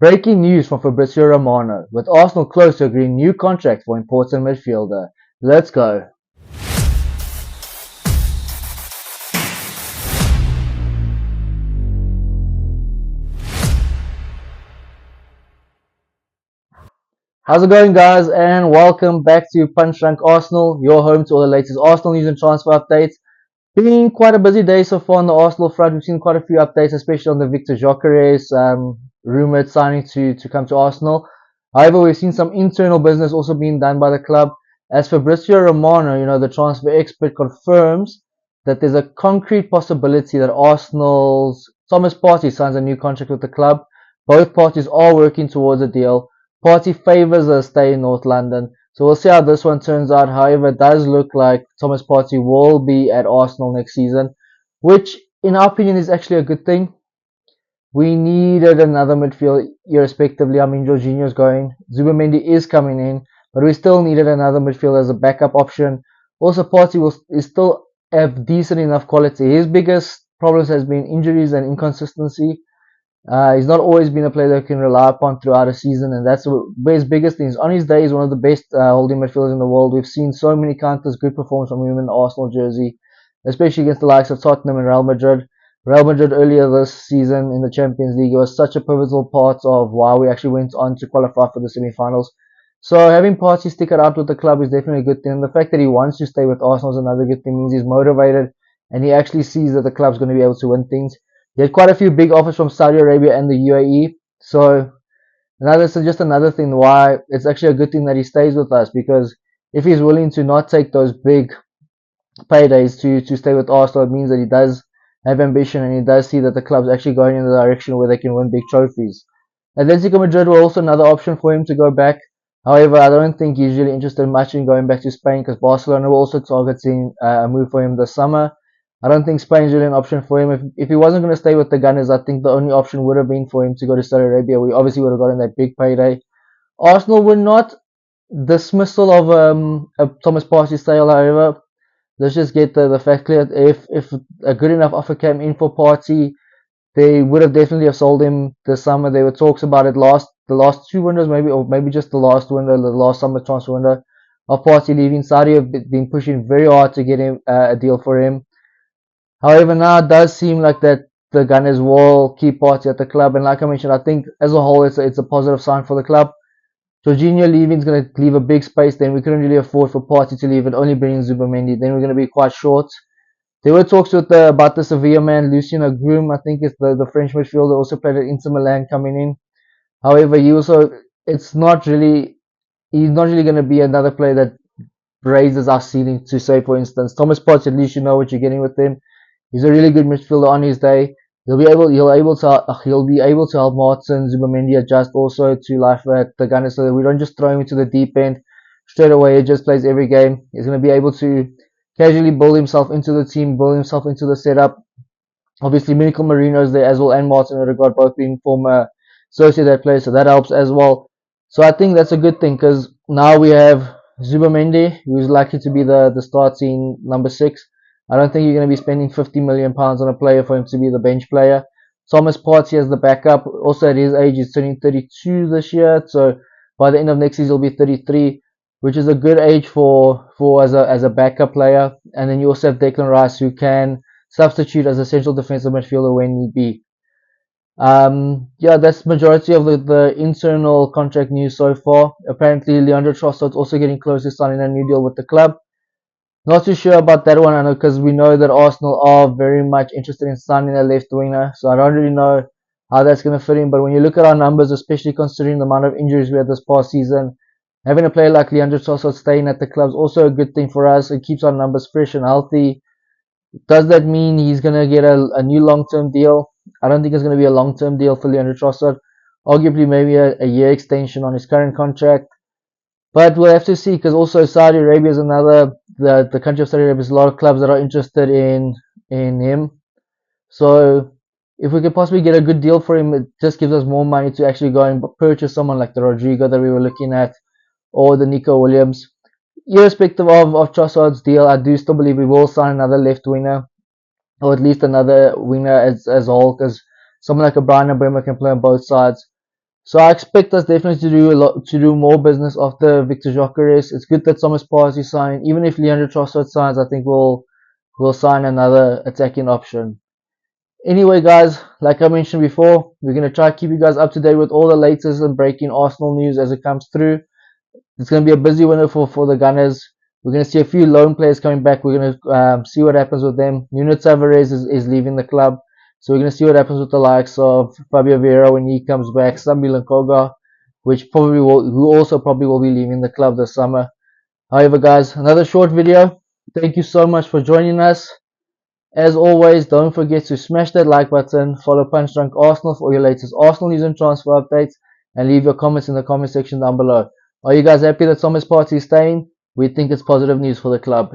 Breaking news from Fabrizio Romano, with Arsenal close to agreeing new contract for important midfielder. Let's go. How's it going, guys? And welcome back to Punch Drunk Arsenal, your home to all the latest Arsenal news and transfer updates. Been quite a busy day so far on the Arsenal front. We've seen quite a few updates, especially on the Victor Gyökeres rumored signing to come to Arsenal. However, we've seen some internal business also being done by the club. As Fabrizio Romano, the transfer expert, confirms that there's a concrete possibility that Arsenal's Thomas Partey signs a new contract with the club. Both parties are working towards a deal. Partey favours a stay in North London. So we'll see how this one turns out. However, it does look like Thomas Partey will be at Arsenal next season, which, in our opinion, is actually a good thing. We needed another midfield, irrespectively. I mean, Jorginho's going, Zubimendi is coming in, but we still needed another midfield as a backup option. Also, Partey is still have decent enough quality. His biggest problems has been injuries and inconsistency. He's not always been a player that you can rely upon throughout a season, and that's where his biggest thing is. On his day, he's one of the best holding midfielders in the world. We've seen so many countless good performances from him in the Arsenal jersey, especially against the likes of Tottenham and Real Madrid. Real Madrid earlier this season in the Champions League was such a pivotal part of why we actually went on to qualify for the semi-finals. So having Partey stick it out with the club is definitely a good thing. And the fact that he wants to stay with Arsenal is another good thing. It means he's motivated and he actually sees that the club's going to be able to win things. He had quite a few big offers from Saudi Arabia and the UAE. So just another thing why it's actually a good thing that he stays with us, because if he's willing to not take those big paydays to stay with Arsenal, it means that he does have ambition and he does see that the club's actually going in the direction where they can win big trophies. Atletico Madrid were also another option for him to go back. However, I don't think he's really interested much in going back to Spain, because Barcelona were also targeting a move for him this summer. I don't think Spain's really an option for him. If he wasn't going to stay with the Gunners, I think the only option would have been for him to go to Saudi Arabia. We obviously would have gotten that big payday. Arsenal were not dismissal of Thomas Partey's sale, however. Let's just get the fact clear. If a good enough offer came in for Partey, they would have definitely have sold him this summer. There were talks about it the last two windows, or maybe just the last window, the last summer transfer window, of Partey leaving. Saudi have been pushing very hard to get him a deal for him. However, now it does seem like that the Gunners will keep Partey at the club, and like I mentioned, I think as a whole it's a positive sign for the club. Jorginho leaving is going to leave a big space. Then we couldn't really afford for Partey to leave and only bring in Zubimendi. Then we're going to be quite short. There were talks about the Sevilla man, Lucien Agrum, I think it's the French midfielder, also played at Inter Milan, coming in. However, he's not really going to be another player that raises our ceiling to, say, for instance, Thomas Partey. At least you know what you're getting with him. He's a really good midfielder on his day. He'll be able to help Martin Zubimendi adjust also to life at the Gunners, so that we don't just throw him into the deep end straight away. He just plays every game. He's going to be able to casually build himself into the team, build himself into the setup. Obviously, Mikel Merino's there as well, and Martin Odegaard, both being former Sociedad players, so that helps as well. So I think that's a good thing, because now we have Zubimendi, who's likely to be the starting number 6. I don't think you're going to be spending £50 million on a player for him to be the bench player. Thomas Partey as the backup. Also at his age, he's turning 32 this year, so by the end of next season he'll be 33, which is a good age for as a backup player. And then you also have Declan Rice, who can substitute as a central defensive midfielder when need be. That's majority of the internal contract news so far. Apparently, Leandro Trossard's also getting close to signing a new deal with the club. Not too sure about that one, I know, because we know that Arsenal are very much interested in signing a left winger, so I don't really know how that's going to fit in. But when you look at our numbers, especially considering the amount of injuries we had this past season, having a player like Leandro Trossard staying at the club is also a good thing for us. It keeps our numbers fresh and healthy. Does that mean he's going to get a new long-term deal? I don't think it's going to be a long-term deal for Leandro Trossard. Arguably, maybe a year extension on his current contract. But we'll have to see, because also Saudi Arabia is the country of Saudi Arabia. There's a lot of clubs that are interested in him. So if we could possibly get a good deal for him, it just gives us more money to actually go and purchase someone like the Rodrigo that we were looking at, or the Nico Williams. Irrespective of Trossard's deal, I do still believe we will sign another left winger, or at least another winger as a whole, because someone like a Brian Mbeumo can play on both sides. So I expect us definitely to do more business after Victor Gyökeres. It's good that Thomas Partey signed. Even if Leandro Trossard signs, I think we'll sign another attacking option. Anyway, guys, like I mentioned before, we're gonna try to keep you guys up to date with all the latest and breaking Arsenal news as it comes through. It's going to be a busy winter for the Gunners. We're going to see a few loan players coming back. We're going to see what happens with them. Nuno Tavares is leaving the club. So we're going to see what happens with the likes of Fabio Vieira when he comes back. Sambi Lankoga, who also probably will be leaving the club this summer. However, guys, another short video. Thank you so much for joining us. As always, don't forget to smash that like button, follow Punch Drunk Arsenal for all your latest Arsenal news and transfer updates, and leave your comments in the comment section down below. Are you guys happy that Thomas Partey is staying? We think it's positive news for the club.